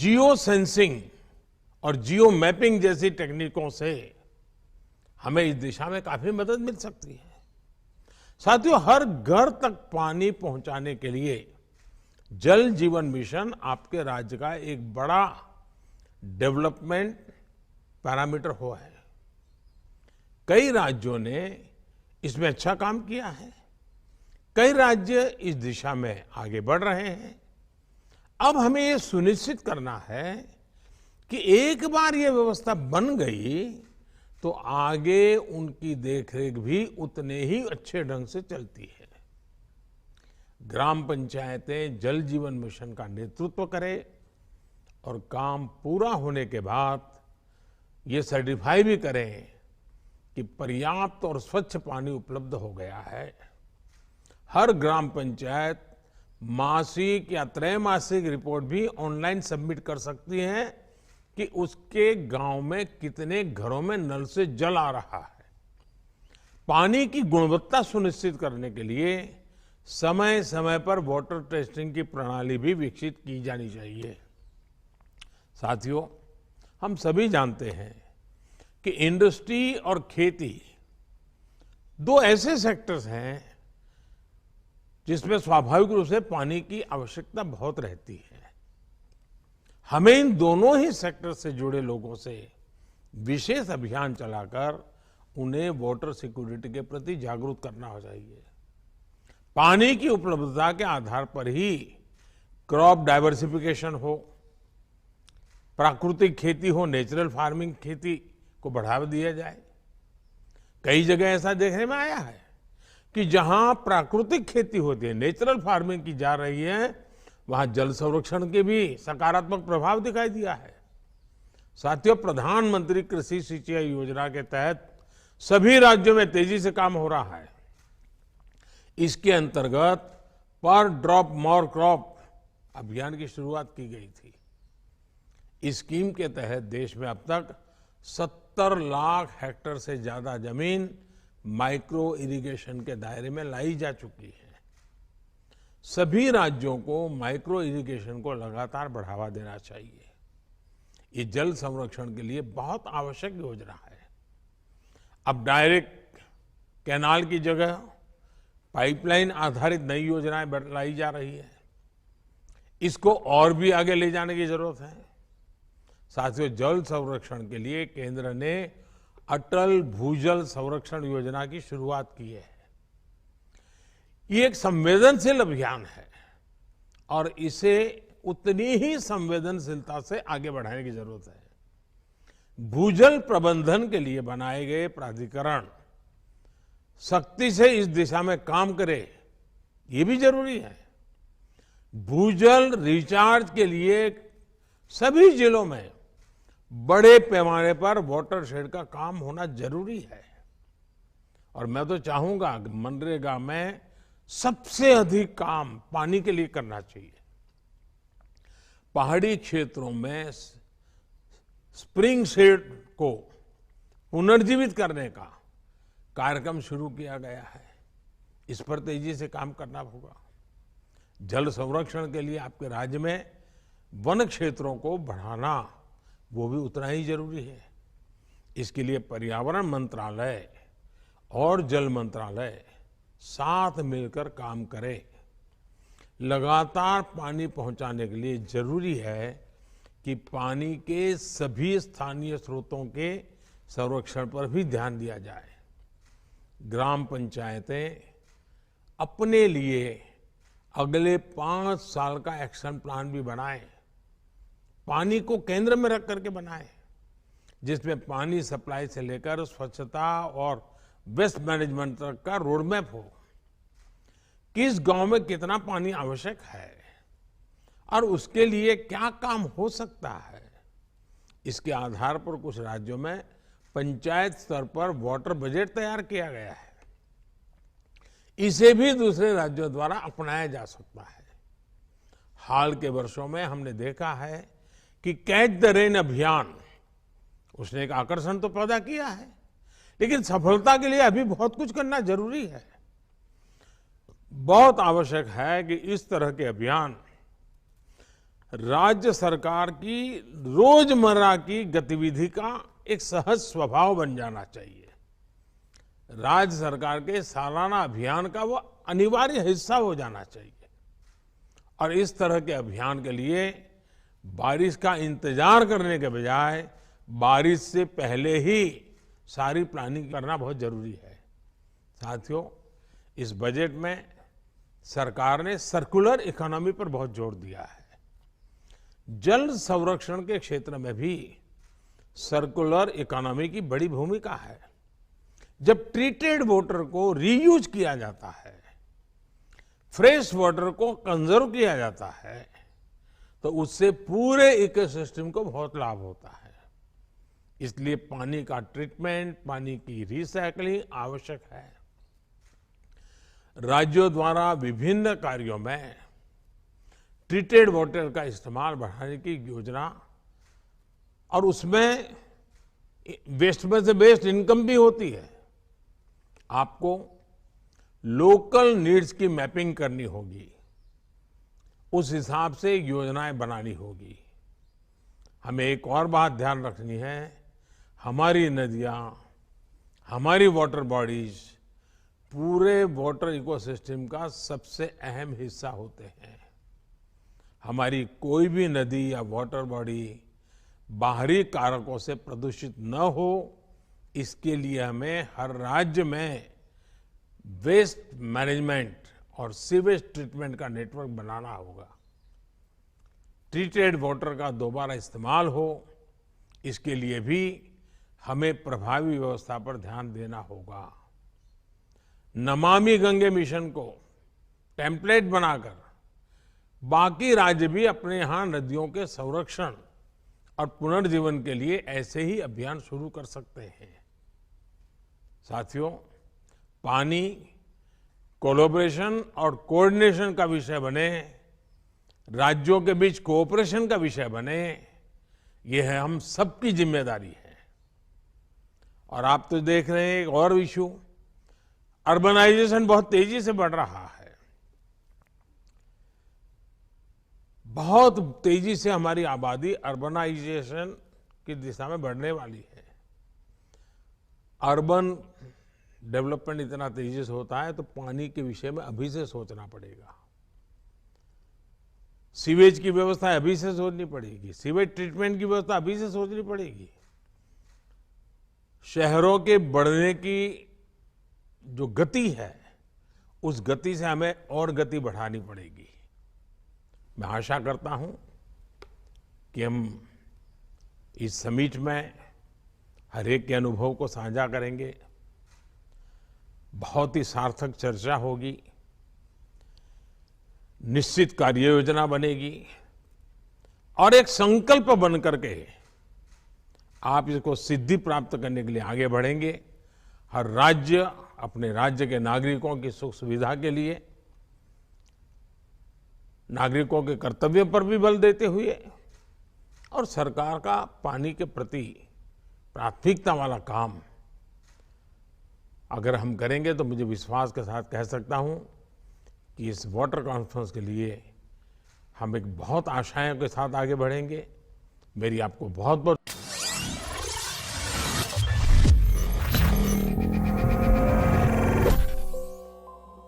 जियो sensing और geo mapping जैसी टेक्निकों से हमें इस दिशा में काफी मदद मिल सकती है। साथियों, हर घर तक पानी पहुंचाने के लिए जल जीवन मिशन आपके राज्य का एक बड़ा डेवलपमेंट पैरामीटर हुआ है। कई राज्यों ने इसमें अच्छा काम किया है, कई राज्य इस दिशा में आगे बढ़ रहे हैं। अब हमें ये सुनिश्चित करना है कि एक बार ये व्यवस्था बन गई तो आगे उनकी देखरेख भी उतने ही अच्छे ढंग से चलती है। ग्राम पंचायतें जल जीवन मिशन का नेतृत्व करें और काम पूरा होने के बाद ये सर्टिफाई भी करें कि पर्याप्त और स्वच्छ पानी उपलब्ध हो गया है। हर ग्राम पंचायत मासिक या त्रैमासिक रिपोर्ट भी ऑनलाइन सबमिट कर सकती है कि उसके गांव में कितने घरों में नल से जल आ रहा है। पानी की गुणवत्ता सुनिश्चित करने के लिए समय समय पर वाटर टेस्टिंग की प्रणाली भी विकसित की जानी चाहिए। साथियों, हम सभी जानते हैं कि इंडस्ट्री और खेती दो ऐसे सेक्टर्स हैं जिसमें स्वाभाविक रूप से पानी की आवश्यकता बहुत रहती है। हमें इन दोनों ही सेक्टर से जुड़े लोगों से विशेष अभियान चलाकर उन्हें वाटर सिक्योरिटी के प्रति जागरूक करना हो चाहिए। पानी की उपलब्धता के आधार पर ही क्रॉप डाइवर्सिफिकेशन हो, प्राकृतिक खेती हो, नेचुरल फार्मिंग खेती को बढ़ावा दिया जाए। कई जगह ऐसा देखने में आया है कि जहां प्राकृतिक खेती होती है, नेचुरल फार्मिंग की जा रही है, वहां जल संरक्षण के भी सकारात्मक प्रभाव दिखाई दिया है। साथियों, प्रधानमंत्री कृषि सिंचाई योजना के तहत सभी राज्यों में तेजी से काम हो रहा है। इसके अंतर्गत पर ड्रॉप मोर क्रॉप अभियान की शुरुआत की गई थी। इस स्कीम के तहत देश में अब तक 70 लाख हेक्टेयर से ज्यादा जमीन माइक्रो इरिगेशन के दायरे में लाई जा चुकी है। सभी राज्यों को माइक्रो इरिगेशन को लगातार बढ़ावा देना चाहिए। ये जल संरक्षण के लिए बहुत आवश्यक योजना है। अब डायरेक्ट कैनाल की जगह पाइपलाइन आधारित नई योजनाएं लाई जा रही है। इसको और भी आगे ले जाने की जरूरत है। साथियों, जल संरक्षण के लिए केंद्र ने अटल भूजल संरक्षण योजना की शुरुआत की है। ये एक संवेदनशील अभियान है और इसे उतनी ही संवेदनशीलता से आगे बढ़ाने की जरूरत है। भूजल प्रबंधन के लिए बनाए गए प्राधिकरण सख्ती से इस दिशा में काम करे, ये भी जरूरी है। भूजल रिचार्ज के लिए सभी जिलों में बड़े पैमाने पर वाटर शेड का काम होना जरूरी है। और मैं तो चाहूंगा कि मनरेगा में सबसे अधिक काम पानी के लिए करना चाहिए। पहाड़ी क्षेत्रों में स्प्रिंग शेड को पुनर्जीवित करने का कार्यक्रम शुरू किया गया है। इस पर तेजी से काम करना होगा। जल संरक्षण के लिए आपके राज्य में वन क्षेत्रों को बढ़ाना वो भी उतना ही जरूरी है। इसके लिए पर्यावरण मंत्रालय और जल मंत्रालय साथ मिलकर काम करें। लगातार पानी पहुंचाने के लिए जरूरी है कि पानी के सभी स्थानीय स्रोतों के संरक्षण पर भी ध्यान दिया जाए। ग्राम पंचायतें अपने लिए अगले 5 साल का एक्शन प्लान भी बनाएं। पानी को केंद्र में रख करके बनाएं, जिसमें पानी सप्लाई से लेकर स्वच्छता और वेस्ट मैनेजमेंट तक का रोडमैप हो। किस गांव में कितना पानी आवश्यक है और उसके लिए क्या काम हो सकता है, इसके आधार पर कुछ राज्यों में पंचायत स्तर पर वाटर बजट तैयार किया गया है। इसे भी दूसरे राज्यों द्वारा अपनाया जा सकता है। हाल के वर्षों में हमने देखा है कि कैच द रेन अभियान उसने एक आकर्षण तो पैदा किया है, लेकिन सफलता के लिए अभी बहुत कुछ करना जरूरी है। बहुत आवश्यक है कि इस तरह के अभियान राज्य सरकार की रोजमर्रा की गतिविधि का एक सहज स्वभाव बन जाना चाहिए। राज्य सरकार के सालाना अभियान का वो अनिवार्य हिस्सा हो जाना चाहिए। और इस तरह के अभियान के लिए बारिश का इंतजार करने के बजाय बारिश से पहले ही सारी प्लानिंग करना बहुत जरूरी है। साथियों, इस बजट में सरकार ने सर्कुलर इकोनॉमी पर बहुत जोर दिया है। जल संरक्षण के क्षेत्र में भी सर्कुलर इकोनॉमी की बड़ी भूमिका है। जब ट्रीटेड वाटर को रीयूज किया जाता है, फ्रेश वाटर को कंजर्व किया जाता है, तो उससे पूरे इकोसिस्टम को बहुत लाभ होता है। इसलिए पानी का ट्रीटमेंट, पानी की रिसाइकलिंग आवश्यक है। राज्यों द्वारा विभिन्न कार्यों में ट्रीटेड वाटर का इस्तेमाल बढ़ाने की योजना, और उसमें वेस्ट में से बेस्ट इनकम भी होती है। आपको लोकल नीड्स की मैपिंग करनी होगी, उस हिसाब से योजनाएं बनानी होगी। हमें एक और बात ध्यान रखनी है, हमारी नदियां, हमारी वाटर बॉडीज पूरे वाटर इकोसिस्टम का सबसे अहम हिस्सा होते हैं। हमारी कोई भी नदी या वाटर बॉडी बाहरी कारकों से प्रदूषित न हो, इसके लिए हमें हर राज्य में वेस्ट मैनेजमेंट और सीवेज ट्रीटमेंट का नेटवर्क बनाना होगा। ट्रीटेड वाटर का दोबारा इस्तेमाल हो, इसके लिए भी हमें प्रभावी व्यवस्था पर ध्यान देना होगा। नमामि गंगे मिशन को टेम्पलेट बनाकर बाकी राज्य भी अपने यहां नदियों के संरक्षण और पुनर्जीवन के लिए ऐसे ही अभियान शुरू कर सकते हैं। साथियों, पानी कोलैबोरेशन और कोऑर्डिनेशन का विषय बने, राज्यों के बीच कोऑपरेशन का विषय बने, ये है हम सबकी जिम्मेदारी है। और आप तो देख रहे हैं एक और इशू, अर्बनाइजेशन बहुत तेजी से बढ़ रहा है। बहुत तेजी से हमारी आबादी अर्बनाइजेशन की दिशा में बढ़ने वाली है। अर्बन डेवलपमेंट इतना तेजी से होता है तो पानी के विषय में अभी से सोचना पड़ेगा। सीवेज की व्यवस्था अभी से सोचनी पड़ेगी, सीवेज ट्रीटमेंट की व्यवस्था अभी से सोचनी पड़ेगी। शहरों के बढ़ने की जो गति है, उस गति से हमें और गति बढ़ानी पड़ेगी। मैं आशा करता हूं कि हम इस समिट में हर एक के अनुभव को साझा करेंगे, बहुत ही सार्थक चर्चा होगी, निश्चित कार्य योजना बनेगी और एक संकल्प बन करके आप इसको सिद्धि प्राप्त करने के लिए आगे बढ़ेंगे। हर राज्य अपने राज्य के नागरिकों की सुख सुविधा के लिए, नागरिकों के कर्तव्य पर भी बल देते हुए और सरकार का पानी के प्रति प्राथमिकता वाला काम अगर हम करेंगे तो मुझे विश्वास के साथ कह सकता हूं कि इस वाटर कॉन्फ्रेंस के लिए हम एक बहुत आशाओं के साथ आगे बढ़ेंगे। मेरी आपको बहुत बहुत